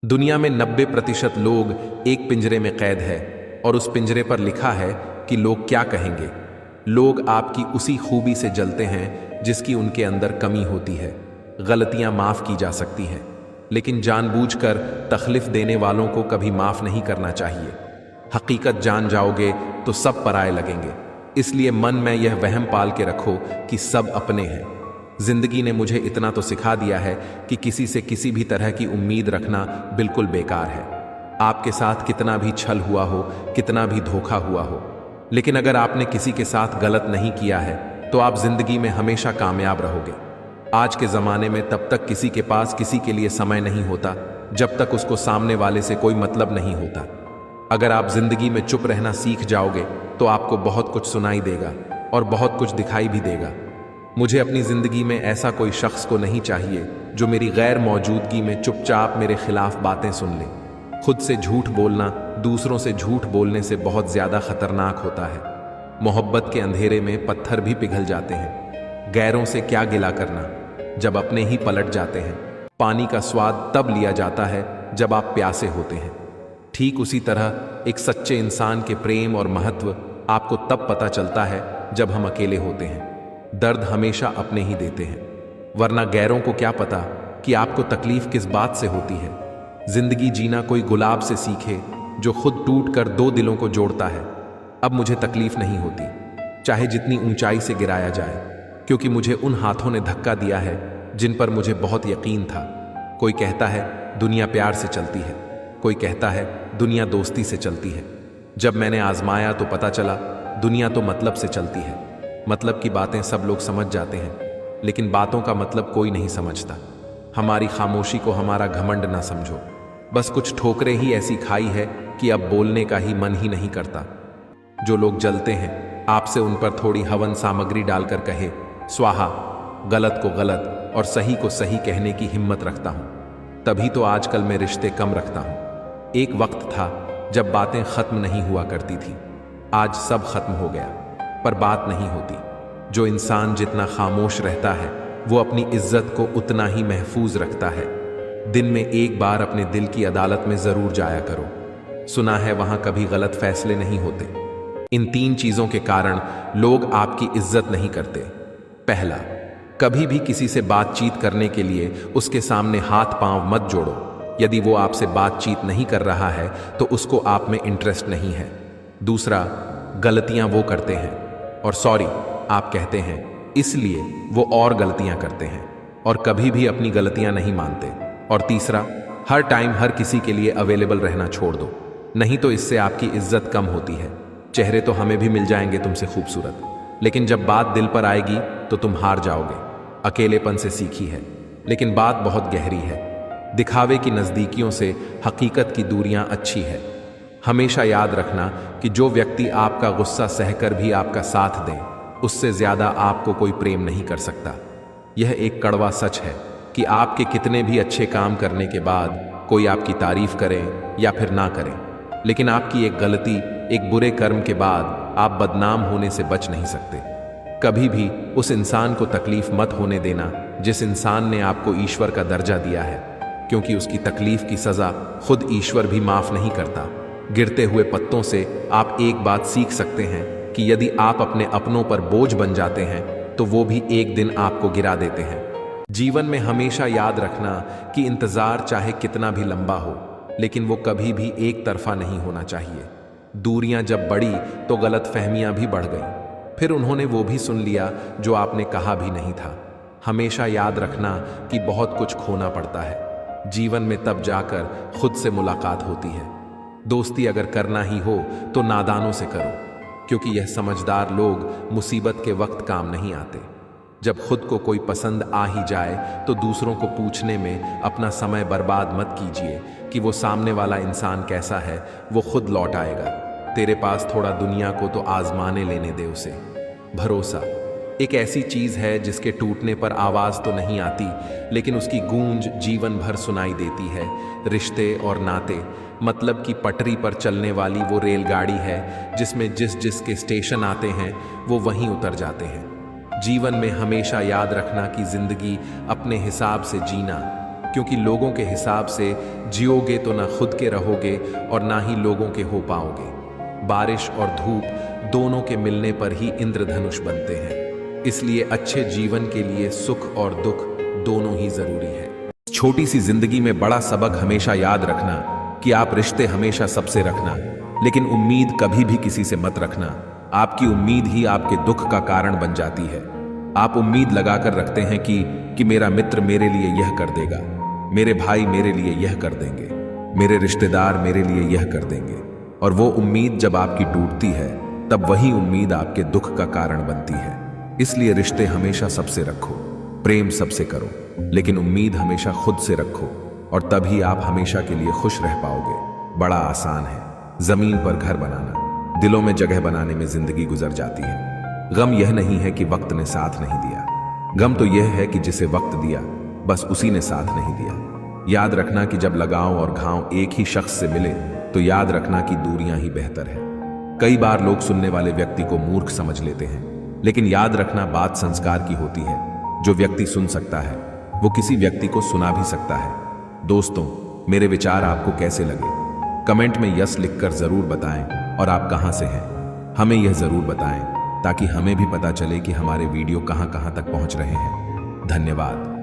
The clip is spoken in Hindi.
दुनिया में 90% लोग एक पिंजरे में कैद है और उस पिंजरे पर लिखा है कि लोग क्या कहेंगे। लोग आपकी उसी खूबी से जलते हैं जिसकी उनके अंदर कमी होती है। गलतियां माफ की जा सकती हैं, लेकिन जानबूझकर तकलीफ देने वालों को कभी माफ नहीं करना चाहिए। हकीकत जान जाओगे तो सब पराये लगेंगे, इसलिए मन में यह वहम पाल के रखो कि सब अपने हैं। जिंदगी ने मुझे इतना तो सिखा दिया है कि किसी से किसी भी तरह की उम्मीद रखना बिल्कुल बेकार है। आपके साथ कितना भी छल हुआ हो, कितना भी धोखा हुआ हो, लेकिन अगर आपने किसी के साथ गलत नहीं किया है तो आप जिंदगी में हमेशा कामयाब रहोगे। आज के ज़माने में तब तक किसी के पास किसी के लिए समय नहीं होता जब तक उसको सामने वाले से कोई मतलब नहीं होता। अगर आप जिंदगी में चुप रहना सीख जाओगे तो आपको बहुत कुछ सुनाई देगा और बहुत कुछ दिखाई भी देगा। मुझे अपनी जिंदगी में ऐसा कोई शख्स को नहीं चाहिए जो मेरी गैर मौजूदगी में चुपचाप मेरे खिलाफ बातें सुन ले। खुद से झूठ बोलना दूसरों से झूठ बोलने से बहुत ज्यादा खतरनाक होता है। मोहब्बत के अंधेरे में पत्थर भी पिघल जाते हैं। गैरों से क्या गिला करना जब अपने ही पलट जाते हैं। पानी का स्वाद तब लिया जाता है जब आप प्यासे होते हैं। ठीक उसी तरह एक सच्चे इंसान के प्रेम और महत्व आपको तब पता चलता है जब हम अकेले होते हैं। दर्द हमेशा अपने ही देते हैं, वरना गैरों को क्या पता कि आपको तकलीफ किस बात से होती है। जिंदगी जीना कोई गुलाब से सीखे जो खुद टूट कर दो दिलों को जोड़ता है। अब मुझे तकलीफ नहीं होती, चाहे जितनी ऊंचाई से गिराया जाए, क्योंकि मुझे उन हाथों ने धक्का दिया है जिन पर मुझे बहुत यकीन था। कोई कहता है दुनिया प्यार से चलती है, कोई कहता है दुनिया दोस्ती से चलती है। जब मैंने आजमाया तो पता चला दुनिया तो मतलब से चलती है। मतलब की बातें सब लोग समझ जाते हैं, लेकिन बातों का मतलब कोई नहीं समझता। हमारी खामोशी को हमारा घमंड ना समझो, बस कुछ ठोकरें ही ऐसी खाई है कि अब बोलने का ही मन ही नहीं करता। जो लोग जलते हैं आपसे उन पर थोड़ी हवन सामग्री डालकर कहे स्वाहा। गलत को गलत और सही को सही कहने की हिम्मत रखता हूं। तभी तो आजकल मैं रिश्ते कम रखता हूं। एक वक्त था जब बातें खत्म नहीं हुआ करती थी, आज सब खत्म हो गया, पर बात नहीं होती। जो इंसान जितना खामोश रहता है वो अपनी इज्जत को उतना ही महफूज रखता है। दिन में एक बार अपने दिल की अदालत में जरूर जाया करो। सुना है वहां कभी गलत फैसले नहीं होते। इन 3 चीजों के कारण लोग आपकी इज्जत नहीं करते। पहला, कभी भी किसी से बातचीत करने के लिए उसके सामने हाथ पांव मत जोड़ो। यदि वो आपसे बातचीत नहीं कर रहा है तो उसको आप में इंटरेस्ट नहीं है। दूसरा, गलतियां वो करते हैं और सॉरी आप कहते हैं, इसलिए वो और गलतियां करते हैं और कभी भी अपनी गलतियां नहीं मानते। और तीसरा, हर टाइम हर किसी के लिए अवेलेबल रहना छोड़ दो, नहीं तो इससे आपकी इज्जत कम होती है। चेहरे तो हमें भी मिल जाएंगे तुमसे खूबसूरत, लेकिन जब बात दिल पर आएगी तो तुम हार जाओगे। अकेलेपन से सीखी है, लेकिन बात बहुत गहरी है। दिखावे की नजदीकियों से हकीकत की दूरियां अच्छी है। हमेशा याद रखना कि जो व्यक्ति आपका गुस्सा सहकर भी आपका साथ दे, उससे ज्यादा आपको कोई प्रेम नहीं कर सकता। यह एक कड़वा सच है कि आपके कितने भी अच्छे काम करने के बाद कोई आपकी तारीफ करे या फिर ना करे, लेकिन आपकी एक गलती, एक बुरे कर्म के बाद आप बदनाम होने से बच नहीं सकते। कभी भी उस इंसान को तकलीफ मत होने देना जिस इंसान ने आपको ईश्वर का दर्जा दिया है, क्योंकि उसकी तकलीफ की सजा खुद ईश्वर भी माफ नहीं करता। गिरते हुए पत्तों से आप एक बात सीख सकते हैं कि यदि आप अपने अपनों पर बोझ बन जाते हैं तो वो भी एक दिन आपको गिरा देते हैं। जीवन में हमेशा याद रखना कि इंतजार चाहे कितना भी लंबा हो, लेकिन वो कभी भी एक तरफा नहीं होना चाहिए। दूरियां जब बढ़ी तो गलतफहमियां भी बढ़ गईं, फिर उन्होंने वो भी सुन लिया जो आपने कहा भी नहीं था। हमेशा याद रखना कि बहुत कुछ खोना पड़ता है। जीवन में तब जाकर खुद से मुलाकात होती है। दोस्ती अगर करना ही हो तो नादानों से करो, क्योंकि यह समझदार लोग मुसीबत के वक्त काम नहीं आते। जब खुद को कोई पसंद आ ही जाए तो दूसरों को पूछने में अपना समय बर्बाद मत कीजिए कि वो सामने वाला इंसान कैसा है। वो खुद लौट आएगा। तेरे पास थोड़ा दुनिया को तो आजमाने लेने दे उसे। भरोसा एक ऐसी चीज है जिसके टूटने पर आवाज तो नहीं आती, लेकिन उसकी गूंज जीवन भर सुनाई देती है। रिश्ते और नाते मतलब की पटरी पर चलने वाली वो रेलगाड़ी है जिसमें जिस जिसके स्टेशन आते हैं वो वहीं उतर जाते हैं। जीवन में हमेशा याद रखना कि जिंदगी अपने हिसाब से जीना, क्योंकि लोगों के हिसाब से जियोगे तो ना खुद के रहोगे और ना ही लोगों के हो पाओगे। बारिश और धूप दोनों के मिलने पर ही इंद्रधनुष बनते हैं। इसलिए अच्छे जीवन के लिए सुख और दुख दोनों ही जरूरी है। छोटी सी जिंदगी में बड़ा सबक हमेशा याद रखना कि आप रिश्ते हमेशा सबसे रखना, लेकिन उम्मीद कभी भी किसी से मत रखना। आपकी उम्मीद ही आपके दुख का कारण बन जाती है। आप उम्मीद लगाकर रखते हैं कि मेरा मित्र मेरे लिए यह कर देगा, मेरे भाई मेरे लिए यह कर देंगे, मेरे रिश्तेदार मेरे लिए यह कर देंगे, और वो उम्मीद जब आपकी टूटती है तब वही उम्मीद आपके दुख का कारण बनती है। इसलिए रिश्ते हमेशा सबसे रखो, प्रेम सबसे करो, लेकिन उम्मीद हमेशा खुद से रखो, और तभी आप हमेशा के लिए खुश रह पाओगे। बड़ा आसान है जमीन पर घर बनाना, दिलों में जगह बनाने में जिंदगी गुजर जाती है। गम यह नहीं है कि वक्त ने साथ नहीं दिया, गम तो यह है कि जिसे वक्त दिया बस उसी ने साथ नहीं दिया। याद रखना कि जब लगाव और घाव एक ही शख्स से मिले तो याद रखना कि दूरियां ही बेहतर है। कई बार लोग सुनने वाले व्यक्ति को मूर्ख समझ लेते हैं, लेकिन याद रखना बात संस्कार की होती है। जो व्यक्ति सुन सकता है वो किसी व्यक्ति को सुना भी सकता है। दोस्तों, मेरे विचार आपको कैसे लगे? कमेंट में यस लिखकर जरूर बताएं, और आप कहां से हैं हमें यह जरूर बताएं, ताकि हमें भी पता चले कि हमारे वीडियो कहां कहां तक पहुंच रहे हैं। धन्यवाद।